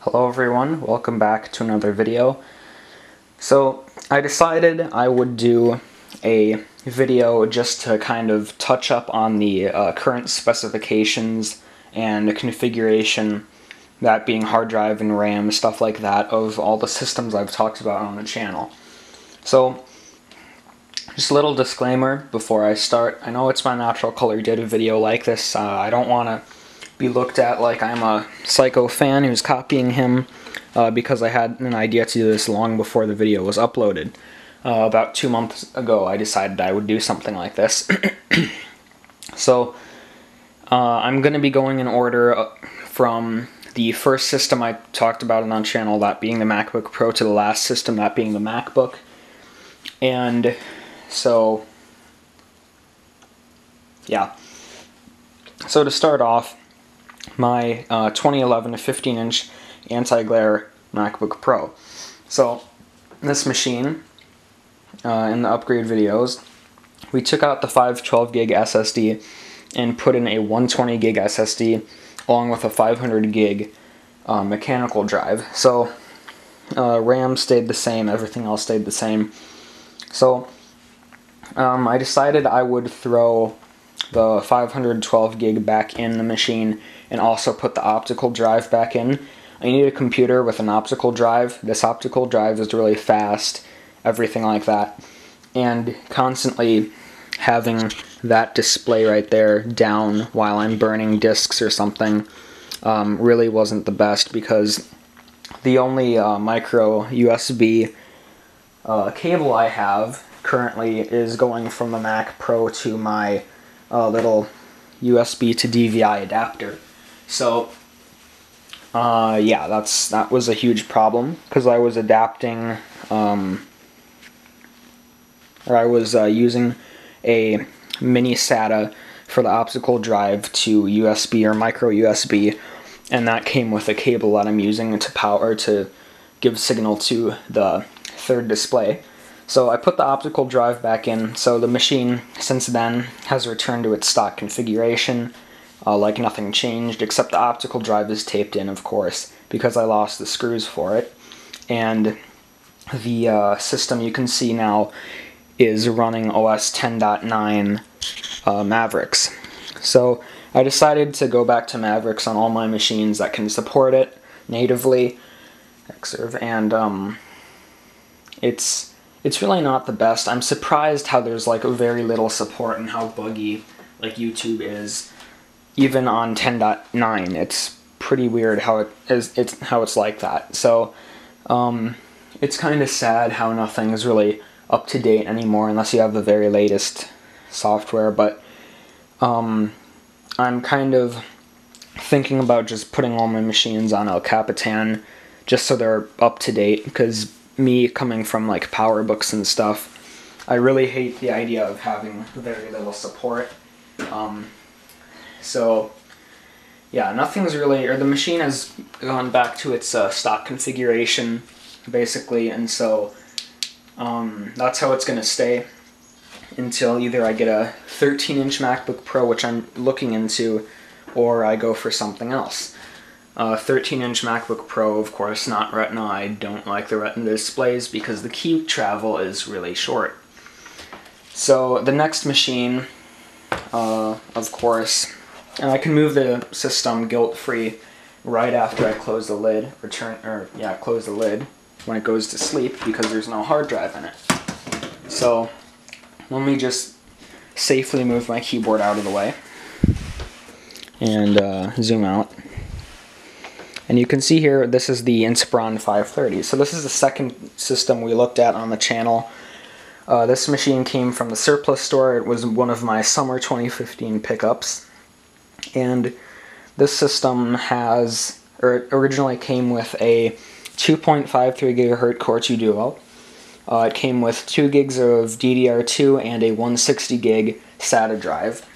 Hello everyone, welcome back to another video. So I decided I would do a video just to kind of touch up on the current specifications and configuration, that being hard drive and RAM, stuff like that, of all the systems I've talked about on the channel. So just a little disclaimer before I start. I know it's my natural color did a video like this. I don't want to be looked at like I'm a psycho fan who's copying him, because I had an idea to do this long before the video was uploaded. About 2 months ago I decided I would do something like this. So I'm going to be going in order from the first system I talked about on the channel, that being the MacBook Pro, to the last system, that being the MacBook. And so, yeah. So to start off, my 2011 15-inch anti-glare MacBook Pro. So this machine, in the upgrade videos, we took out the 512 gig SSD and put in a 120 gig SSD along with a 500 gig mechanical drive. So RAM stayed the same, everything else stayed the same. So I decided I would throw the 512 gig back in the machine and also put the optical drive back in. I need a computer with an optical drive. This optical drive is really fast, everything like that. And constantly having that display right there down while I'm burning discs or something really wasn't the best, because the only micro USB cable I have currently is going from the Mac Pro to my little USB to DVI adapter. So yeah, that was a huge problem, because I was adapting, or I was using a mini SATA for the optical drive to USB or micro USB, and that came with a cable that I'm using to power to give signal to the third display. So I put the optical drive back in, so the machine since then has returned to its stock configuration, like nothing changed, except the optical drive is taped in, of course, because I lost the screws for it. And the system you can see now is running OS 10.9 Mavericks. So I decided to go back to Mavericks on all my machines that can support it natively, and it's really not the best. I'm surprised how there's like very little support and how buggy like YouTube is, even on 10.9. It's pretty weird how it's like that. So it's kind of sad how nothing is really up to date anymore unless you have the very latest software. But I'm kind of thinking about just putting all my machines on El Capitan just so they're up to date, because me coming from like PowerBooks and stuff, I really hate the idea of having very little support. So yeah, nothing's really, or the machine has gone back to its stock configuration basically, and so that's how it's going to stay until either I get a 13-inch MacBook Pro, which I'm looking into, or I go for something else. 13-inch MacBook Pro, of course, not Retina. I don't like the Retina displays because the key travel is really short. So the next machine, of course, and I can move the system guilt-free right after I close the lid, close the lid when it goes to sleep, because there's no hard drive in it. So let me just safely move my keyboard out of the way and zoom out. And you can see here, this is the Inspiron 530. So this is the second system we looked at on the channel. This machine came from the surplus store. It was one of my summer 2015 pickups. And this system has, or it originally came with a 2.53 gigahertz Core 2 Duo. It came with 2 gigs of DDR2 and a 160 gig SATA drive.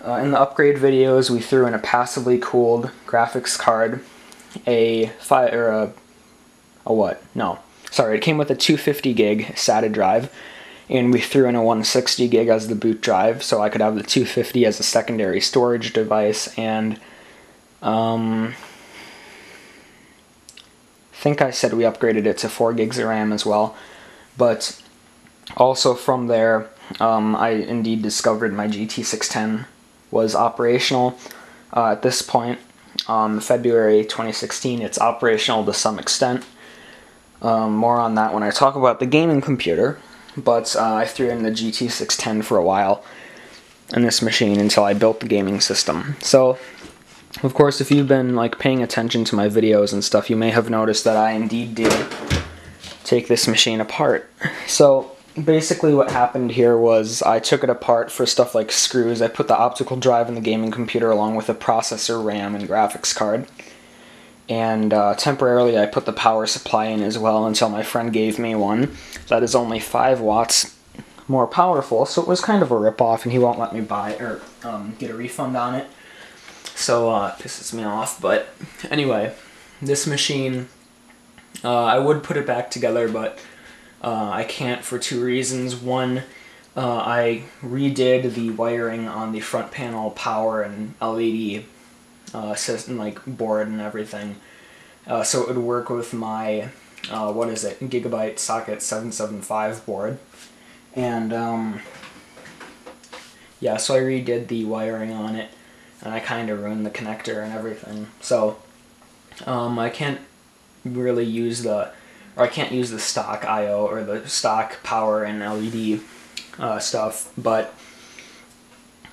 In the upgrade videos, we threw in a passively cooled graphics card, it came with a 250 gig SATA drive, and we threw in a 160 gig as the boot drive, so I could have the 250 as a secondary storage device, and think I said we upgraded it to 4 gigs of RAM as well, but also from there, I indeed discovered my GT610 was operational. At this point, February 2016, it's operational to some extent. More on that when I talk about the gaming computer, but I threw in the GT610 for a while in this machine until I built the gaming system. So, of course, if you've been like paying attention to my videos and stuff, you may have noticed that I indeed did take this machine apart. So basically what happened here was I took it apart for stuff like screws. I put the optical drive in the gaming computer along with the processor, RAM, and graphics card. And temporarily I put the power supply in as well until my friend gave me one that is only 5 watts more powerful, so it was kind of a rip-off, and he won't let me buy or get a refund on it. So it pisses me off. But anyway, this machine, I would put it back together, but I can't for 2 reasons. One, I redid the wiring on the front panel power and LED system, like board and everything, so it would work with my Gigabyte socket 775 board. And yeah, so I redid the wiring on it, and I kind of ruined the connector and everything. So I can't really use I can't use the stock I/O or the stock power and LED stuff, but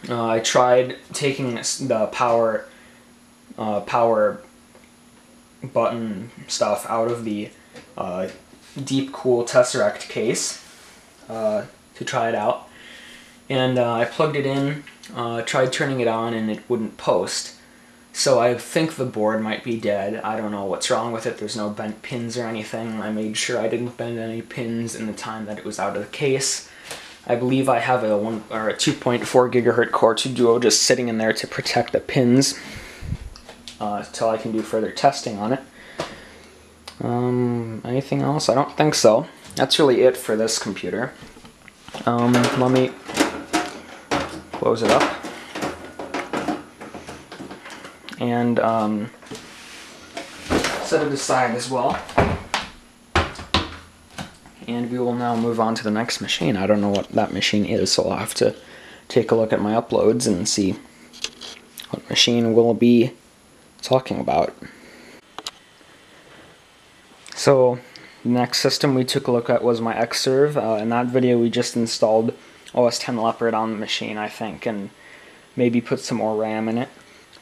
I tried taking the power button stuff out of the Deep Cool Tesseract case to try it out, and I plugged it in, tried turning it on, and it wouldn't post. So I think the board might be dead. I don't know what's wrong with it. There's no bent pins or anything. I made sure I didn't bend any pins in the time that it was out of the case. I believe I have a 2.4 gigahertz Core 2 Duo just sitting in there to protect the pins until I can do further testing on it. Anything else? I don't think so. That's really it for this computer. Let me close it up and set it aside as well. And we will now move on to the next machine. I don't know what that machine is, so I'll have to take a look at my uploads and see what machine we'll be talking about. So, the next system we took a look at was my Xserve. In that video we just installed OS X Leopard on the machine, I think, and maybe put some more RAM in it.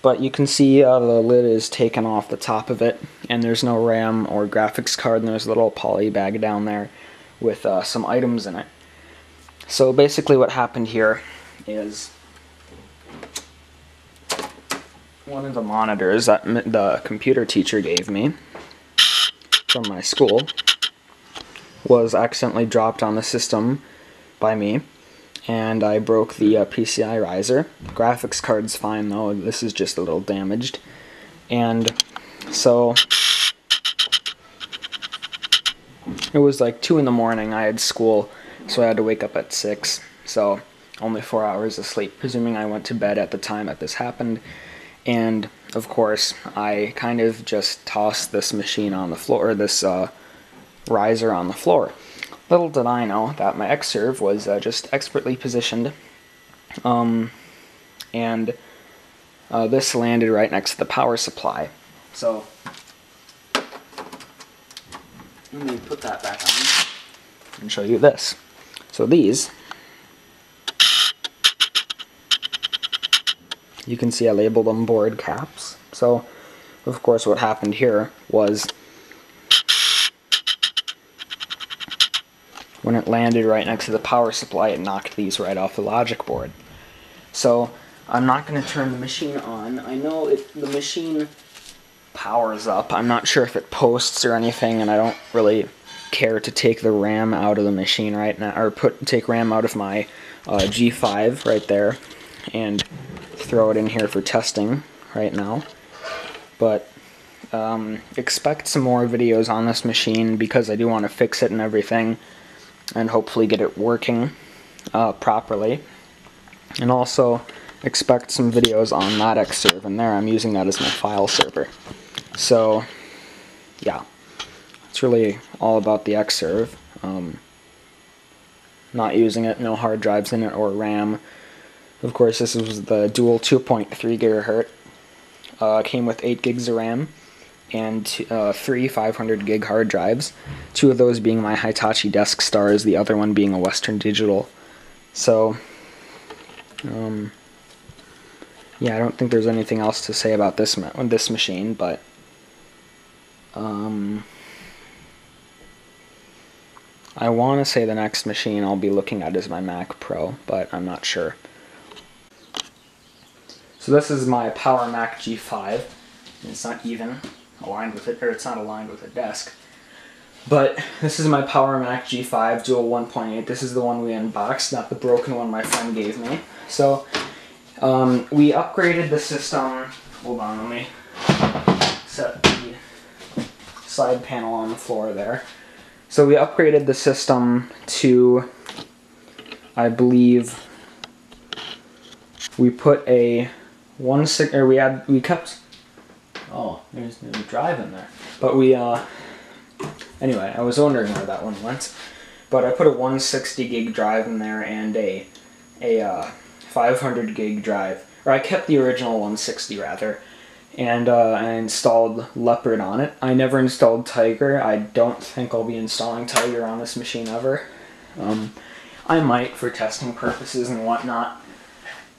But you can see the lid is taken off the top of it, and there's no RAM or graphics card, and there's a little poly bag down there with some items in it. So basically what happened here is one of the monitors that the computer teacher gave me from my school was accidentally dropped on the system by me, and I broke the PCI riser. Graphics card's fine though, this is just a little damaged. And so it was like 2 in the morning, I had school, so I had to wake up at 6, so only 4 hours of sleep, presuming I went to bed at the time that this happened. And of course I kind of just tossed this machine on the floor, this riser on the floor. Little did I know that my Xserve was just expertly positioned, and this landed right next to the power supply. So let me put that back on and show you this. So these, you can see I labeled them board caps. So of course what happened here was when it landed right next to the power supply, it knocked these right off the logic board. So I'm not going to turn the machine on. I know the machine powers up. I'm not sure if it posts or anything, and I don't really care to take the RAM out of the machine right now, or take RAM out of my G5 right there and throw it in here for testing right now. But expect some more videos on this machine because I do want to fix it and everything, and hopefully get it working properly. And also expect some videos on that Xserve, and there I'm using that as my file server. So yeah, it's really all about the Xserve. Not using it, no hard drives in it or RAM. Of course, this was the dual 2.3 gigahertz. Came with 8 gigs of RAM and 3 500 gig hard drives. 2 of those being my Hitachi Desk Stars, the other one being a Western Digital. So, yeah, I don't think there's anything else to say about this machine, but I want to say the next machine I'll be looking at is my Mac Pro, but I'm not sure. So this is my Power Mac G5. It's not even aligned with it, or it's not aligned with a desk. But this is my Power Mac G5 Dual 1.8. This is the one we unboxed, not the broken one my friend gave me. So we upgraded the system. Hold on, let me set the side panel on the floor there. So we upgraded the system to, I believe, we put a we kept, oh, there's no drive in there. But we, anyway, I was wondering where that one went. But I put a 160 gig drive in there and a 500 gig drive. Or I kept the original 160 rather. And I installed Leopard on it. I never installed Tiger. I don't think I'll be installing Tiger on this machine ever. I might for testing purposes and whatnot,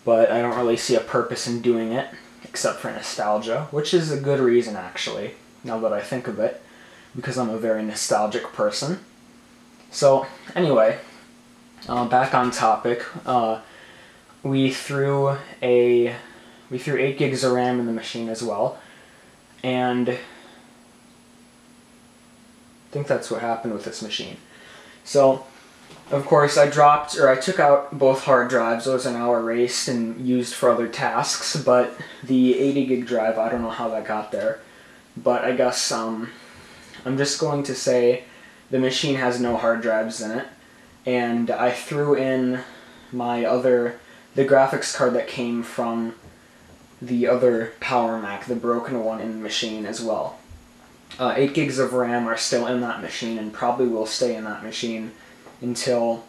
but I don't really see a purpose in doing it, except for nostalgia, which is a good reason actually, now that I think of it, because I'm a very nostalgic person. So anyway, back on topic, we threw 8 gigs of RAM in the machine as well, and I think that's what happened with this machine. So, of course, I took out both hard drives. Those are now erased and used for other tasks, but the 80 gig drive, I don't know how that got there, but I guess I'm just going to say the machine has no hard drives in it, and I threw in the graphics card that came from the other Power Mac, the broken one, in the machine as well. 8 gigs of RAM are still in that machine and probably will stay in that machine until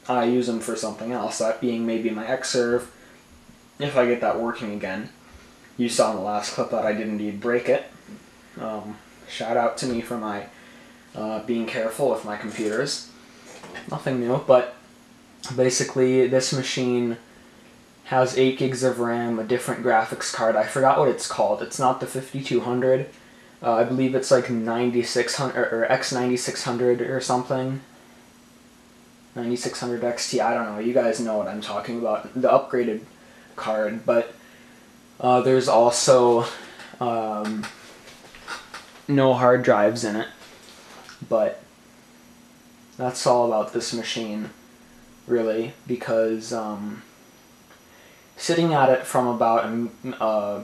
I use them for something else, that being maybe my Xserve, if I get that working again. You saw in the last clip that I did indeed break it. Shout out to me for my being careful with my computers. Nothing new, but basically this machine has 8 gigs of RAM, a different graphics card. I forgot what it's called. It's not the 5200. I believe it's like 9600 or X9600 or something. 9600 XT, I don't know. You guys know what I'm talking about. The upgraded card, but there's also no hard drives in it. But that's all about this machine, really, because sitting at it from about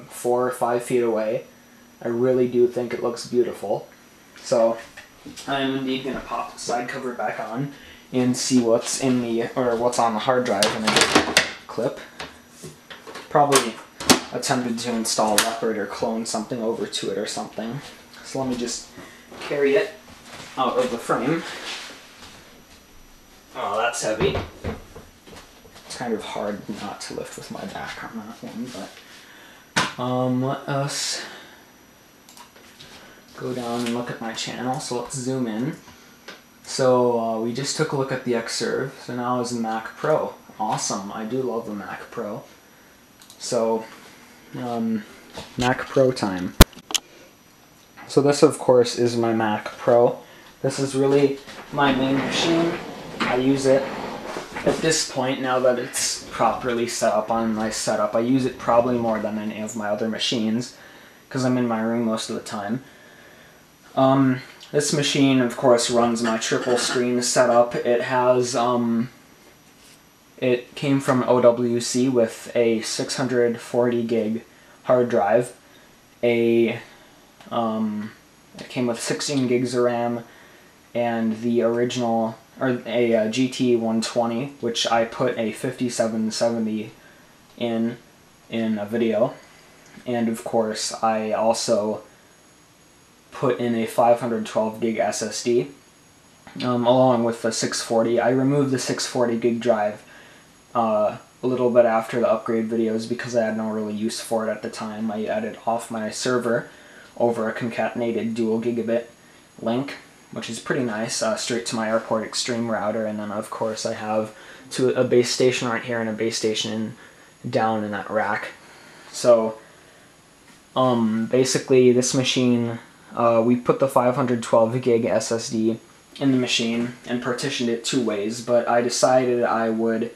4 or 5 feet away, I really do think it looks beautiful. So I'm indeed going to pop the side cover back on and see what's on the hard drive in a clip. Probably attempted to install Leopard or clone something over to it or something. So let me just carry it out of the frame. Oh, that's heavy. It's kind of hard not to lift with my back on that one, but let us go down and look at my channel. So let's zoom in. So we just took a look at the Xserve. So now is the Mac Pro. Awesome. I do love the Mac Pro. So Mac Pro time. So this, of course, is my Mac Pro. This is really my main machine. I use it at this point, now that it's properly set up on my setup. I use it probably more than any of my other machines, because I'm in my room most of the time. This machine, of course, runs my triple screen setup. It has, it came from OWC with a 640 gig hard drive. It came with 16 gigs of RAM, and the original, or a GT 120, which I put a 5770 in a video. And of course, I also put in a 512 gig SSD along with the 640. I removed the 640 gig drive a little bit after the upgrade videos because I had no really use for it at the time. I added off my server over a concatenated dual gigabit link, which is pretty nice, straight to my Airport Extreme router, and then of course I have a base station right here and a base station down in that rack. So basically this machine, we put the 512 gig SSD in the machine and partitioned it two ways, but I decided I would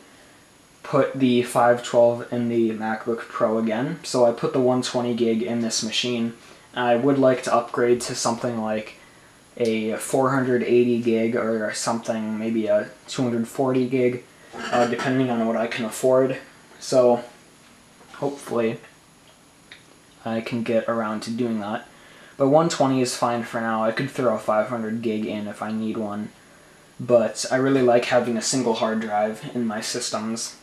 put the 512 in the MacBook Pro again, so I put the 120 gig in this machine. I would like to upgrade to something like a 480 gig or something, maybe a 240 gig, depending on what I can afford. So hopefully I can get around to doing that. But 120 is fine for now. I could throw a 500 gig in if I need one, but I really like having a single hard drive in my systems.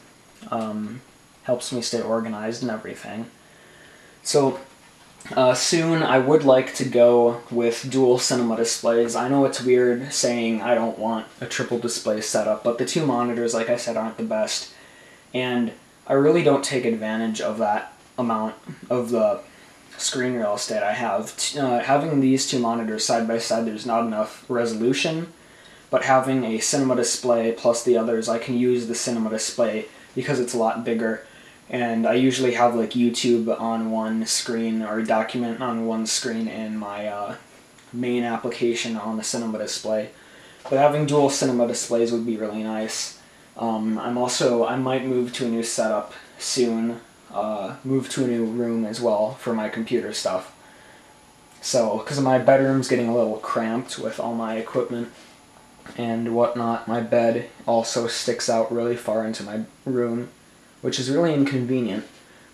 Helps me stay organized and everything. So soon I would like to go with dual cinema displays. I know it's weird saying I don't want a triple display setup, but the two monitors, like I said, aren't the best, and I really don't take advantage of that amount of the screen real estate I have. Having these two monitors side by side, there's not enough resolution, but having a cinema display plus the others, I can use the cinema display because it's a lot bigger, and I usually have like YouTube on one screen or a document on one screen and my main application on the cinema display. But having dual cinema displays would be really nice. I might move to a new setup soon, move to a new room as well for my computer stuff. So, because my bedroom's getting a little cramped with all my equipment and whatnot, my bed also sticks out really far into my room, which is really inconvenient.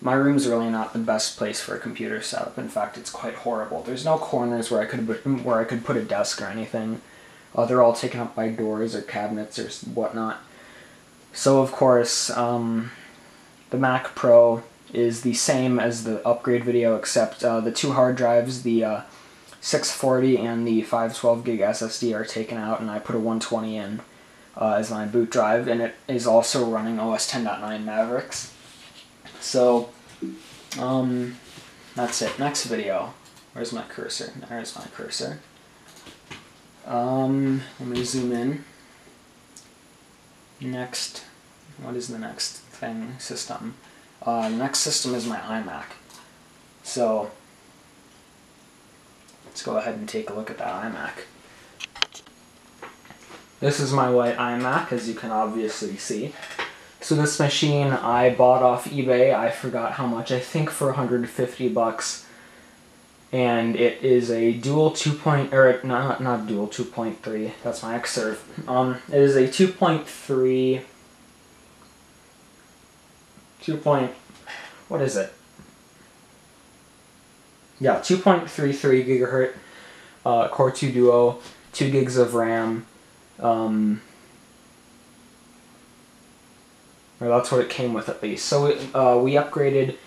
My room's really not the best place for a computer setup. In fact, it's quite horrible. There's no corners where I could put a desk or anything. They're all taken up by doors or cabinets or whatnot. So of course, the Mac Pro is the same as the upgrade video, except the two hard drives, the 640 and the 512 gig SSD, are taken out, and I put a 120 in as my boot drive, and it is also running OS 10.9 Mavericks. So that's it. Next video. Where's my cursor? There's my cursor. Let me zoom in. Next, what is the next thing? System. The next system is my iMac. So let's go ahead and take a look at that iMac. This is my white iMac, as you can obviously see. So this machine I bought off eBay. I forgot how much. I think for 150 bucks. And it is a dual 2.3. That's my Xserve. It is a 2.3. What is it? Yeah, 2.33 gigahertz Core 2 Duo, 2 gigs of RAM. Or that's what it came with at least. So we upgraded,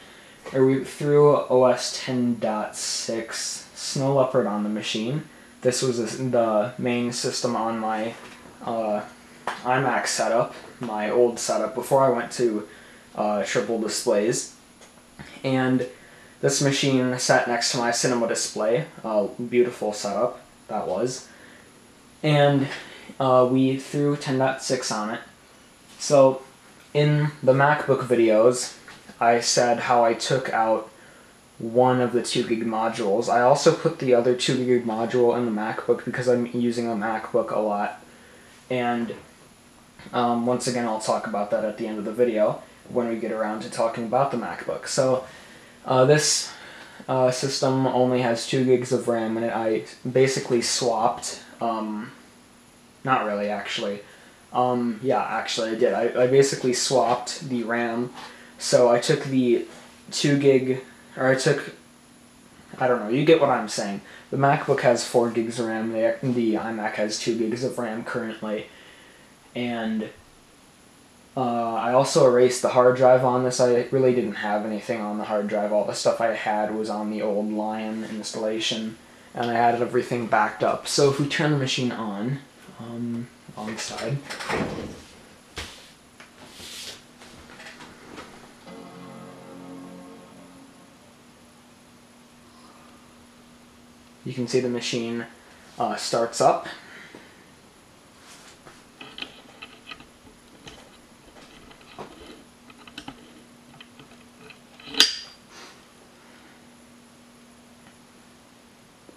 or we threw OS 10.6 Snow Leopard on the machine. This was the main system on my iMac setup, my old setup, before I went to triple displays. And this machine sat next to my cinema display. Beautiful setup that was. And we threw 10.6 on it. So in the MacBook videos, I said how I took out one of the 2 gig modules. I also put the other 2 gig module in the MacBook because I'm using a MacBook a lot. And once again, I'll talk about that at the end of the video when we get around to talking about the MacBook. So this system only has 2 gigs of RAM in it. I basically swapped, not really actually, yeah, actually I did. I basically swapped the RAM. So I took the 2 gig, or I don't know, you get what I'm saying. The MacBook has 4 gigs of RAM, the iMac has 2 gigs of RAM currently, and I also erased the hard drive on this. I really didn't have anything on the hard drive. All the stuff I had was on the old Lion installation, and I had everything backed up. So if we turn the machine on the side, you can see the machine starts up.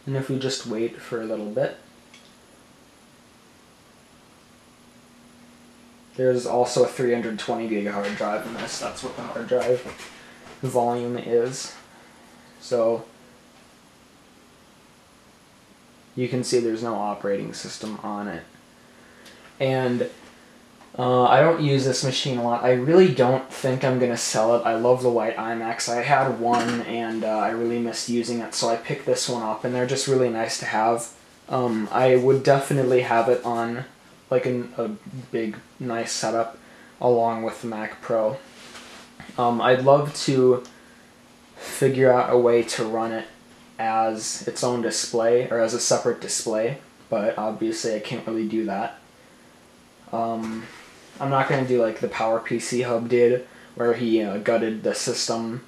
And if we just wait for a little bit, there's also a 320 gig hard drive in this. That's what the hard drive volume is. So you can see there's no operating system on it. And I don't use this machine a lot. I really don't think I'm going to sell it. I love the white iMacs. I had one and I really missed using it, so I picked this one up, and they're just really nice to have. I would definitely have it on like a big, nice setup along with the Mac Pro. I'd love to figure out a way to run it as its own display, or as a separate display, but obviously I can't really do that. I'm not going to do like the PowerPC Hub did, where he gutted the system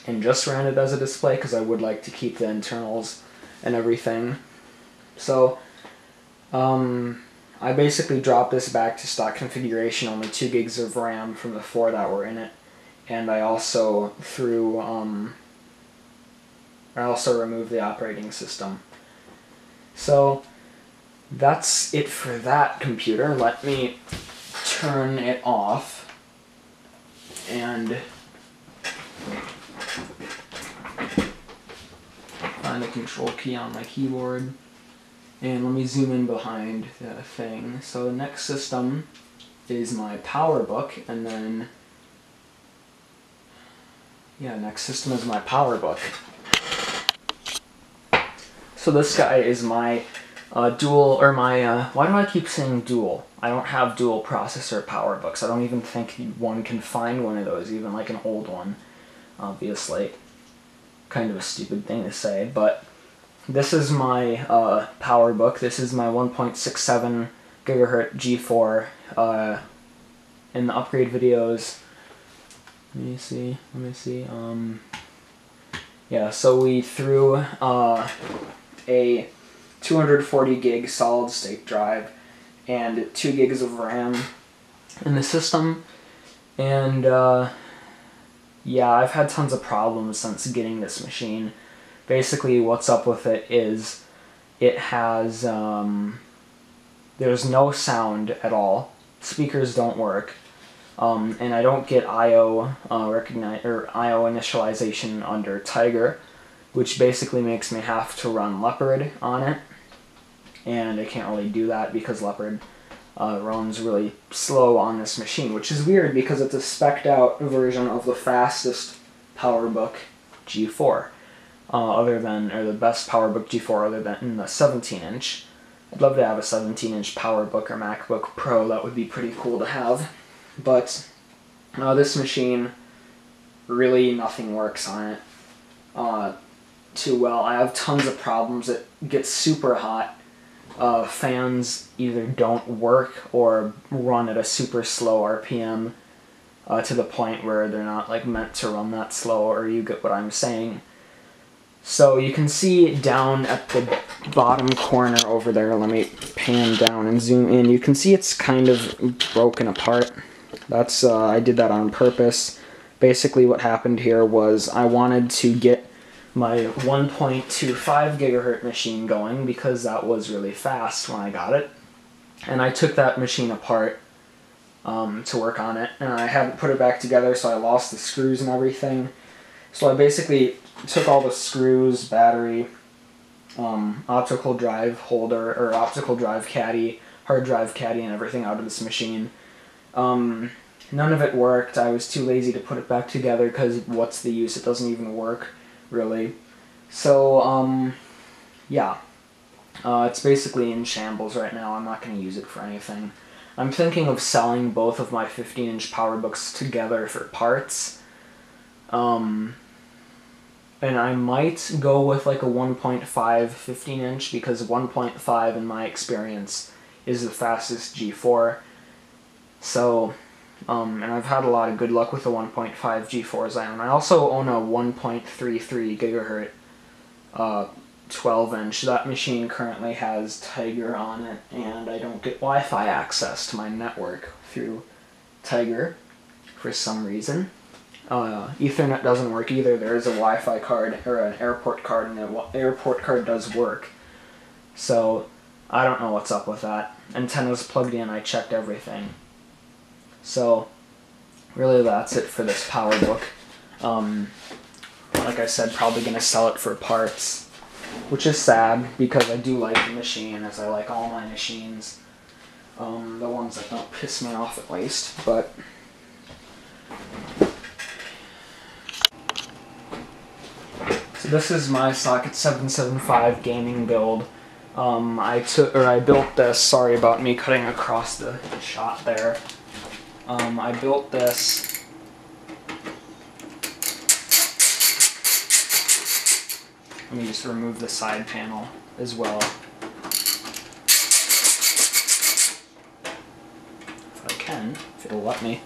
and just ran it as a display, because I would like to keep the internals and everything. So I basically dropped this back to stock configuration, only 2 gigs of RAM from the 4 that were in it, and I also threw I also removed the operating system. So that's it for that computer. Let me turn it off and find the control key on my keyboard, and let me zoom in behind the thing. So the next system is my PowerBook, and then next system is my PowerBook. So this guy is my dual, or my, why do I keep saying dual? I don't have dual processor PowerBooks. I don't even think one can find one of those, even like an old one, obviously. Kind of a stupid thing to say, but this is my PowerBook. This is my 1.67 gigahertz G4. In the upgrade videos, let me see. Yeah, so we threw a 240 gig solid state drive and 2 gigs of RAM in the system, and yeah, I've had tons of problems since getting this machine. Basically what's up with it is it has there's no sound at all, speakers don't work, and I don't get IO IO initialization under Tiger, which basically makes me have to run Leopard on it, and I can't really do that because Leopard runs really slow on this machine, which is weird because it's a spec'd out version of the fastest PowerBook G4, the best PowerBook G4 other than the 17-inch. I'd love to have a 17-inch PowerBook or MacBook Pro. That would be pretty cool to have, but this machine, really nothing works on it too well. I have tons of problems. It gets super hot. Fans either don't work or run at a super slow RPM to the point where they're not like meant to run that slow, or you get what I'm saying. So you can see down at the bottom corner over there, let me pan down and zoom in, you can see it's kind of broken apart. That's I did that on purpose. Basically what happened here was I wanted to get my 1.25 gigahertz machine going because that was really fast when I got it, and I took that machine apart to work on it, and I hadn't put it back together, so I lost the screws and everything. So I basically took all the screws, battery, optical drive holder, or optical drive caddy, hard drive caddy, and everything out of this machine. None of it worked. I was too lazy to put it back together because what's the use? It doesn't even work, really. So, yeah. It's basically in shambles right now. I'm not going to use it for anything. I'm thinking of selling both of my 15-inch PowerBooks together for parts. and I might go with like a 1.5 15-inch, because 1.5 in my experience is the fastest G4. So, and I've had a lot of good luck with the 1.5 G4s I own. I also own a 1.33 gigahertz 12-inch. That machine currently has Tiger on it, and I don't get Wi-Fi access to my network through Tiger for some reason. Ethernet doesn't work either. There is a Wi-Fi card, or an airport card, and the airport card does work. So, I don't know what's up with that. Antenna's plugged in, I checked everything. So, really that's it for this PowerBook. Like I said, probably going to sell it for parts, which is sad, because I do like the machine, as I like all my machines. The ones that don't piss me off, at least, but... So this is my Socket 775 gaming build. I built this, sorry about me cutting across the shot there. I built this let me just remove the side panel as well. If I can, if it'll let me.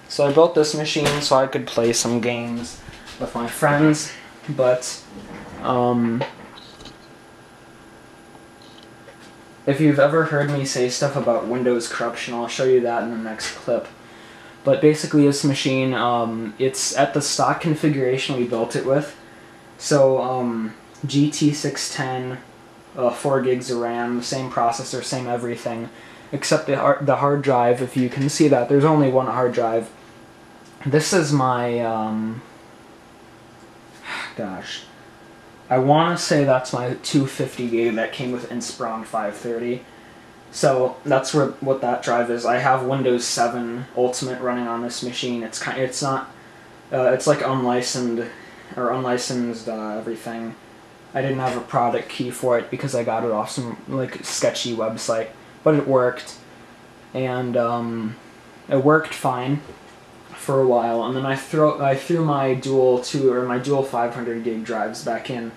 So I built this machine so I could play some games with my friends, but if you've ever heard me say stuff about Windows corruption, I'll show you that in the next clip. But basically this machine, it's at the stock configuration we built it with. So GT610, 4 gigs of RAM, same processor, same everything, except the hard drive. If you can see that, there's only one hard drive. This is my, gosh, I want to say that's my 250 gig that came with Inspiron 530. So that's what that drive is. I have Windows 7 Ultimate running on this machine. It's like unlicensed everything. I didn't have a product key for it because I got it off some like sketchy website, but it worked, and it worked fine for a while. And then I threw my dual 500 gig drives back in,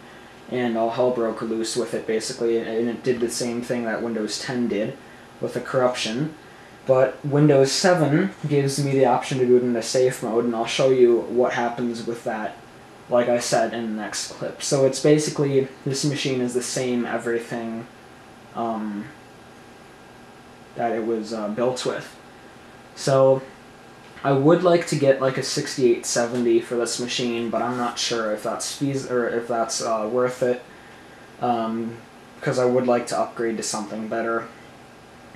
and all hell broke loose with it basically, and it did the same thing that Windows 10 did with the corruption. But Windows 7 gives me the option to do it in the safe mode, and I'll show you what happens with that, like I said, in the next clip. So it's basically, this machine is the same everything that it was built with. So I would like to get like a 6870 for this machine, but I'm not sure if that's worth it, because I would like to upgrade to something better,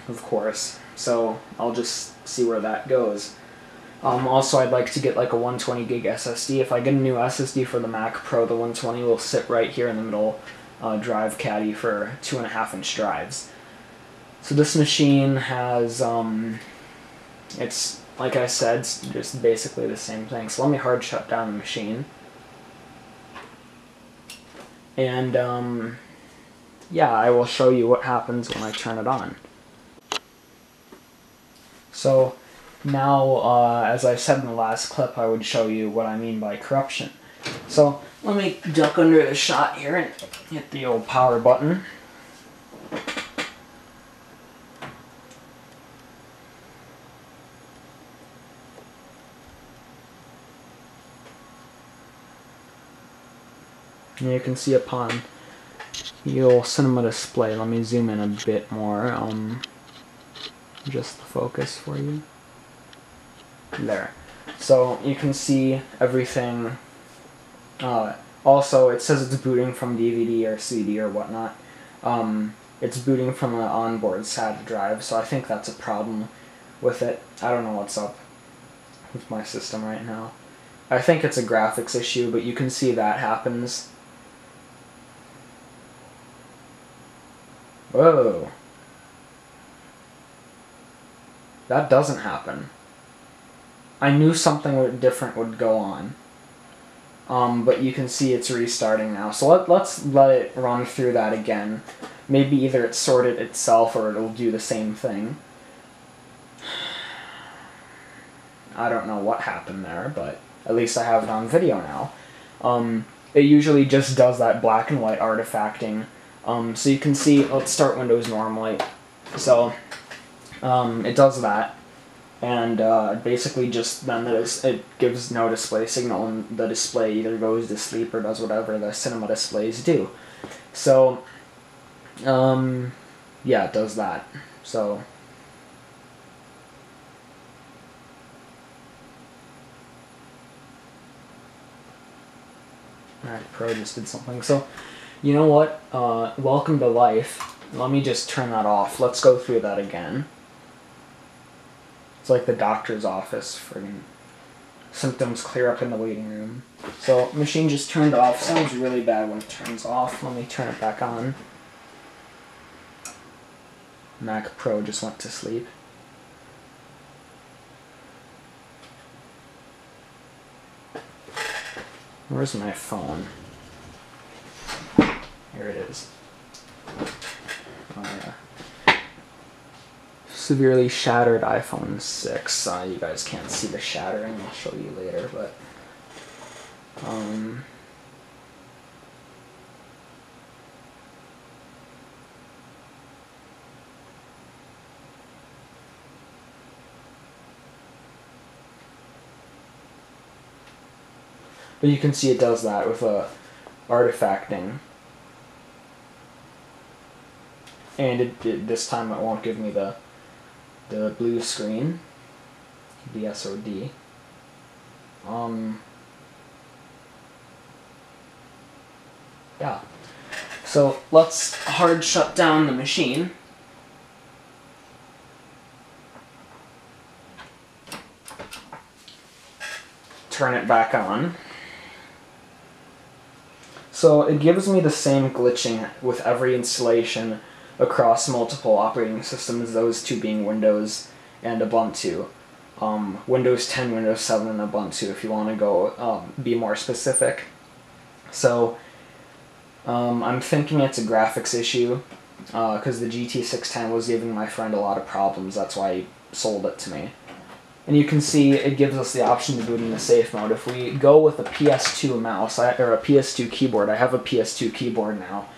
of course. So I'll just see where that goes. Also, I'd like to get like a 120 gig SSD. If I get a new SSD for the Mac Pro, the 120 will sit right here in the middle drive caddy for 2.5-inch drives. So this machine has, it's, like I said, it's just basically the same thing. So let me hard shut down the machine. And, yeah, I will show you what happens when I turn it on. So now, as I said in the last clip, I would show you what I mean by corruption. So let me duck under the shot here and hit the old power button. And you can see upon the old cinema display, let me zoom in a bit more, just the focus for you. There. So you can see everything. Also, it says it's booting from DVD or CD or whatnot. It's booting from an onboard SATA drive, so I think that's a problem with it. I don't know what's up with my system right now. I think it's a graphics issue, but you can see that happens. Whoa. That doesn't happen. I knew something different would go on. But you can see it's restarting now. So let's let it run through that again. Maybe either it sorted itself or it'll do the same thing. I don't know what happened there, but at least I have it on video now. It usually just does that black and white artifacting. So you can see, let's start Windows normally. So it does that, and basically just then it gives no display signal, and the display either goes to sleep or does whatever the cinema displays do. So yeah, it does that. So Alright, Pro just did something. So, you know what? Welcome to life. Let me just turn that off. Let's go through that again. It's like the doctor's office. Friggin' symptoms clear up in the waiting room. So, machine just turned off. Sounds really bad when it turns off. Let me turn it back on. Mac Pro just went to sleep. Where's my phone? Here it is. Severely shattered iPhone 6. You guys can't see the shattering. I'll show you later, but but you can see it does that with artifacting. And this time it won't give me the blue screen, the SOD. Yeah. So let's hard shut down the machine. Turn it back on. So it gives me the same glitching with every installation across multiple operating systems, those two being Windows and Ubuntu. Windows 10, Windows 7, and Ubuntu if you want to go be more specific. So I'm thinking it's a graphics issue because the GT610 was giving my friend a lot of problems. That's why he sold it to me. And you can see it gives us the option to boot into safe mode. If we go with a PS2 mouse, or a PS2 keyboard, I have a PS2 keyboard now,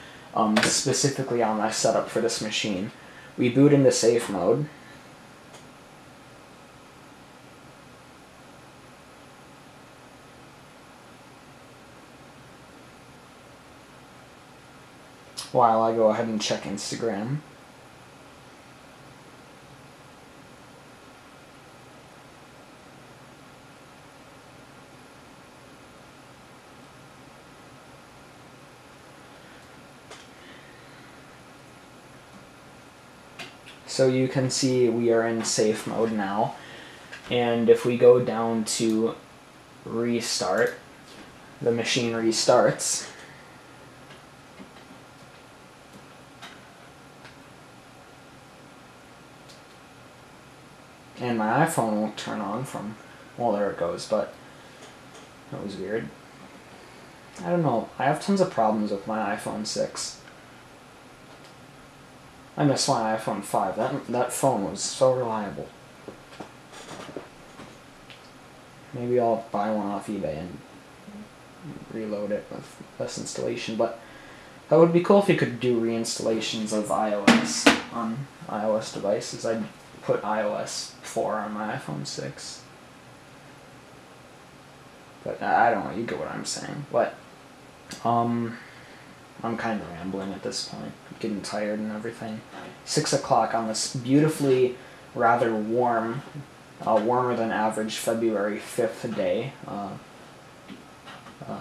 specifically on my setup for this machine. We boot into safe mode. While I go ahead and check Instagram. So you can see we are in safe mode now, and if we go down to restart, the machine restarts. And my iPhone won't turn on from, well, there it goes, but that was weird. I don't know, I have tons of problems with my iPhone 6. I miss my iPhone 5. That phone was so reliable. Maybe I'll buy one off eBay and reload it with this installation, but that would be cool if you could do reinstallations of iOS on iOS devices. I'd put iOS 4 on my iPhone 6. But I don't know, you get what I'm saying. But I'm kind of rambling at this point. I'm getting tired and everything. 6 o'clock on this beautifully rather warm, warmer than average February 5th day.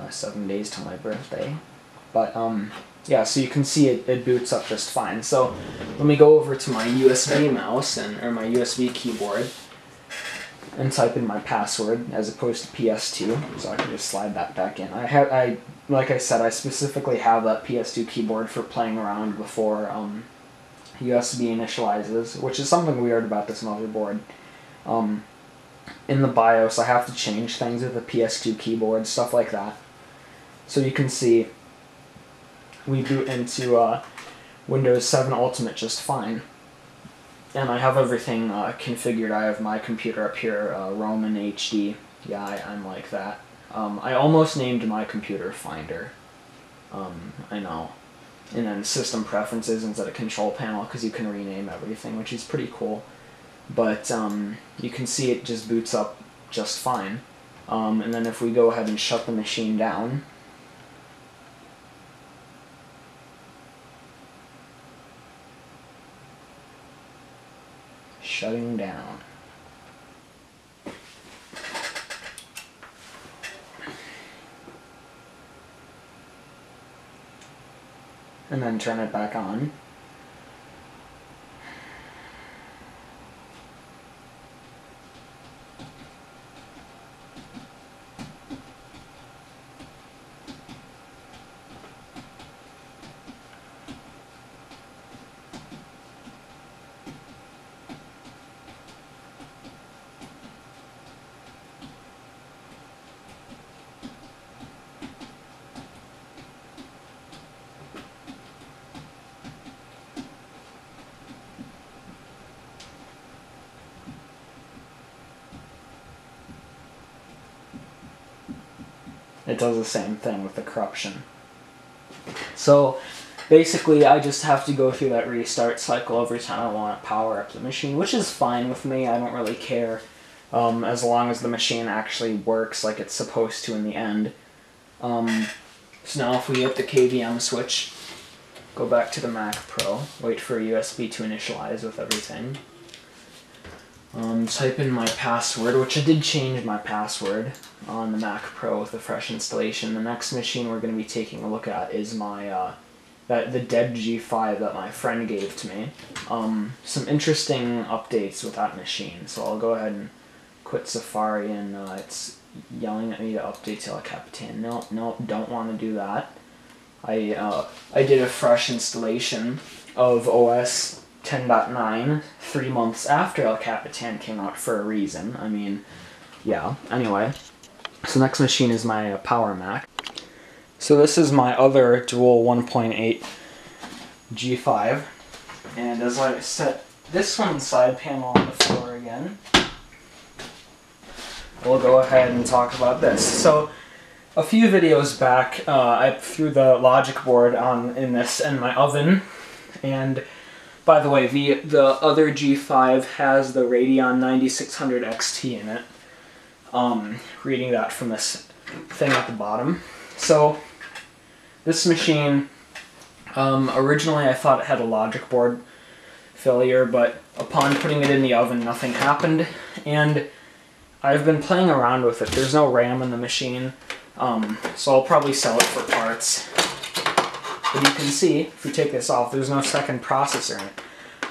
7 days till my birthday. But yeah, so you can see it boots up just fine. So let me go over to my USB mouse or my USB keyboard and type in my password as opposed to PS2, so I can just slide that back in. Like I said, I specifically have that PS2 keyboard for playing around before USB initializes, which is something weird about this motherboard. In the BIOS, I have to change things with the PS2 keyboard, stuff like that. So you can see we boot into Windows 7 Ultimate just fine. and I have everything configured. I have my computer up here, Roman HD. Yeah, I'm like that. I almost named my computer Finder. I know. And then System Preferences instead of Control Panel, because you can rename everything, which is pretty cool. But you can see it just boots up just fine. And then if we go ahead and shut the machine down, shutting down. And then turn it back on. It does the same thing with the corruption. So basically I just have to go through that restart cycle every time I want to power up the machine, which is fine with me. I don't really care, as long as the machine actually works like it's supposed to in the end. So now if we hit the KVM switch, go back to the Mac Pro, wait for USB to initialize with everything. Type in my password, which I did change my password on the Mac Pro with a fresh installation. The next machine we're going to be taking a look at is my the dead G5 that my friend gave to me. Some interesting updates with that machine, so I'll go ahead and quit Safari, and it's yelling at me to update to El Capitan. No, don't want to do that. I did a fresh installation of OS 10.9 3 months after El Capitan came out for a reason. I mean, yeah. Anyway, so next machine is my Power Mac. So this is my other dual 1.8 G5, and as I set this one side panel on the floor again, we'll go ahead and talk about this. So a few videos back, I threw the logic board in this in my oven, and by the way, the other G5 has the Radeon 9600 XT in it. Reading that from this thing at the bottom. So this machine, originally I thought it had a logic board failure, but upon putting it in the oven, nothing happened, and I've been playing around with it. There's no RAM in the machine, so I'll probably sell it for parts. But you can see, if we take this off, there's no second processor in it.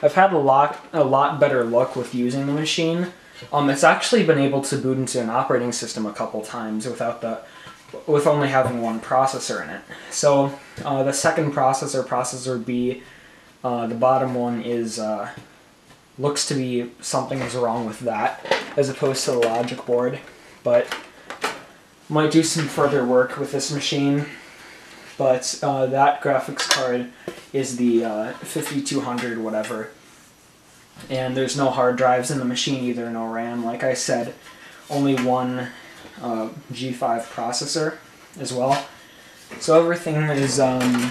I've had a lot better luck with using the machine. It's actually been able to boot into an operating system a couple times with only having one processor in it. So the second processor, processor B, the bottom one is looks to be something is wrong with that, as opposed to the logic board. But might do some further work with this machine. But that graphics card is the 5200 whatever, and there's no hard drives in the machine either, no RAM. Like I said, only one G5 processor as well. So everything is, let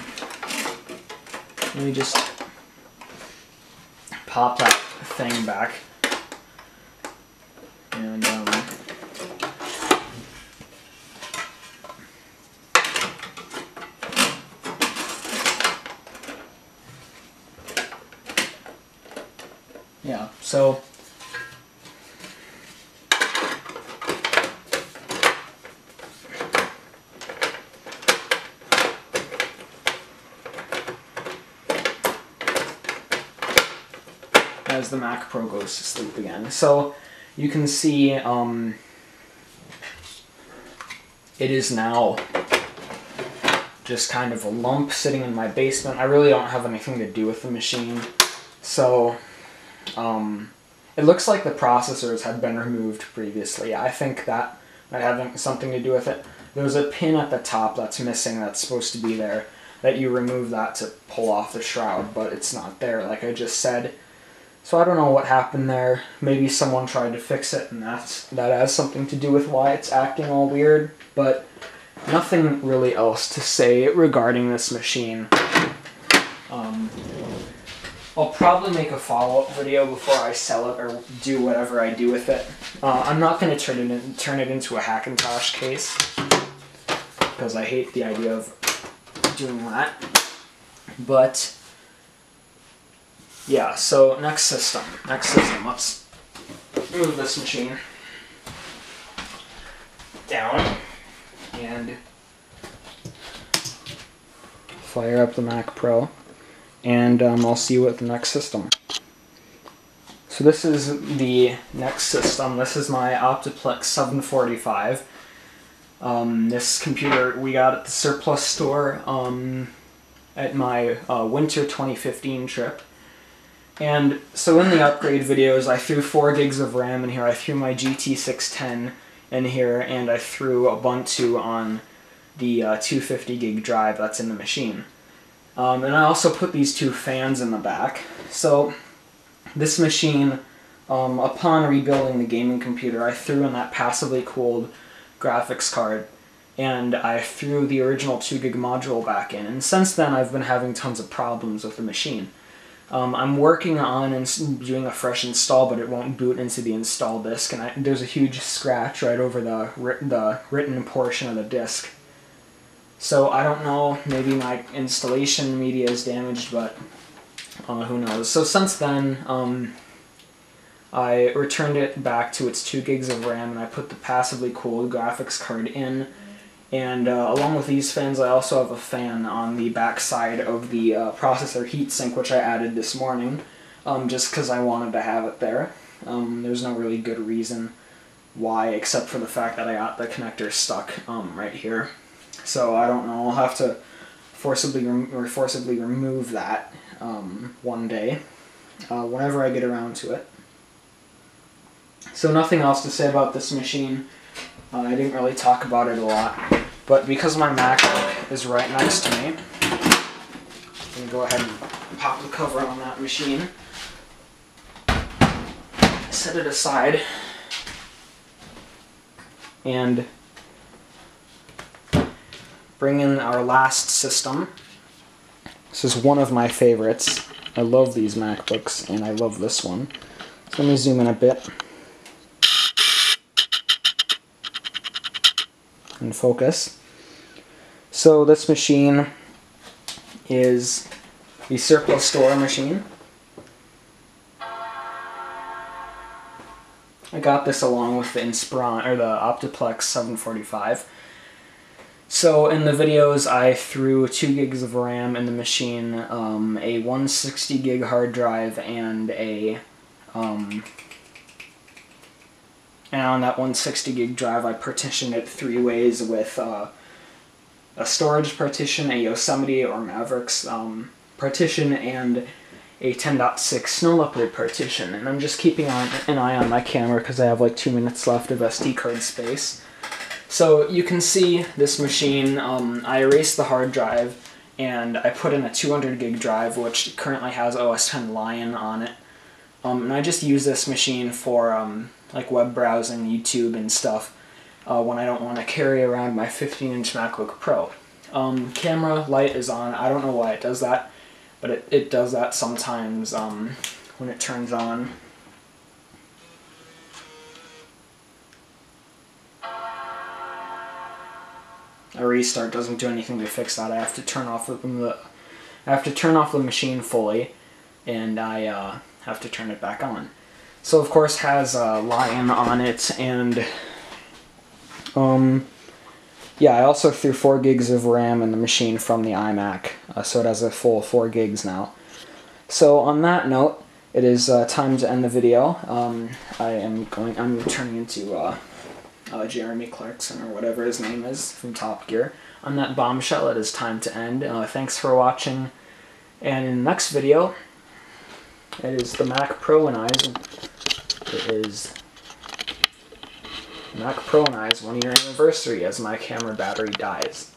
me just pop that thing back, and yeah, so as the Mac Pro goes to sleep again. So you can see it is now just kind of a lump sitting in my basement. I really don't have anything to do with the machine, so it looks like the processors had been removed previously. I think that might have something to do with it. There's a pin at the top that's missing that's supposed to be there, that you remove that to pull off the shroud, but it's not there, like I just said. So I don't know what happened there. Maybe someone tried to fix it and that has something to do with why it's acting all weird, but nothing really else to say regarding this machine. I'll probably make a follow-up video before I sell it or do whatever I do with it. I'm not going to turn it into a Hackintosh case, because I hate the idea of doing that. But yeah, so next system. Let's move this machine down and fire up the Mac Pro, and I'll see you at the next system. So this is the next system. This is my Optiplex 745. This computer we got at the surplus store at my winter 2015 trip. And so in the upgrade videos, I threw 4 gigs of RAM in here, I threw my GT610 in here, and I threw Ubuntu on the 250 gig drive that's in the machine. And I also put these 2 fans in the back. So this machine, upon rebuilding the gaming computer, I threw in that passively cooled graphics card, and I threw the original 2 gig module back in. And since then, I've been having tons of problems with the machine. I'm working on doing a fresh install, but it won't boot into the install disk, and there's a huge scratch right over the written portion of the disk. So I don't know, maybe my installation media is damaged, but who knows. So since then, I returned it back to its 2 gigs of RAM, and I put the passively cooled graphics card in. And along with these fans, I also have a fan on the back side of the processor heatsink, which I added this morning, just because I wanted to have it there. There's no really good reason why, except for the fact that I got the connector stuck right here. So I don't know, I'll have to forcibly remove that one day, whenever I get around to it. So nothing else to say about this machine. I didn't really talk about it a lot, but because my MacBook is right next to me, I'm going to go ahead and pop the cover on that machine, set it aside, and bring in our last system. This is one of my favorites. I love these MacBooks, and I love this one. So let me zoom in a bit and focus. So this machine is the surplus store machine. I got this along with the Inspiron, or the Optiplex 745. So in the videos, I threw 2 gigs of RAM in the machine, a 160 gig hard drive, and and on that 160 gig drive, I partitioned it 3 ways with a storage partition, a Yosemite or Mavericks partition, and a 10.6 Snow Leopard partition. And I'm just keeping an eye on my camera because I have like 2 minutes left of SD card space. So you can see this machine, I erased the hard drive and I put in a 200 gig drive, which currently has OS X Lion on it. And I just use this machine for like web browsing, YouTube and stuff, when I don't want to carry around my 15-inch MacBook Pro. Camera light is on. I don't know why it does that, but it does that sometimes when it turns on. A restart doesn't do anything to fix that. I have to turn off the machine fully, and I have to turn it back on. So of course has Lion on it, and yeah, I also threw 4 gigs of RAM in the machine from the iMac, so it has a full 4 gigs now. So on that note, it is time to end the video. I'm turning into Jeremy Clarkson, or whatever his name is, from Top Gear. On that bombshell, it is time to end. Thanks for watching, and in the next video, it is the Mac Pro and I's. It is Mac Pro and I's 1-year anniversary as my camera battery dies.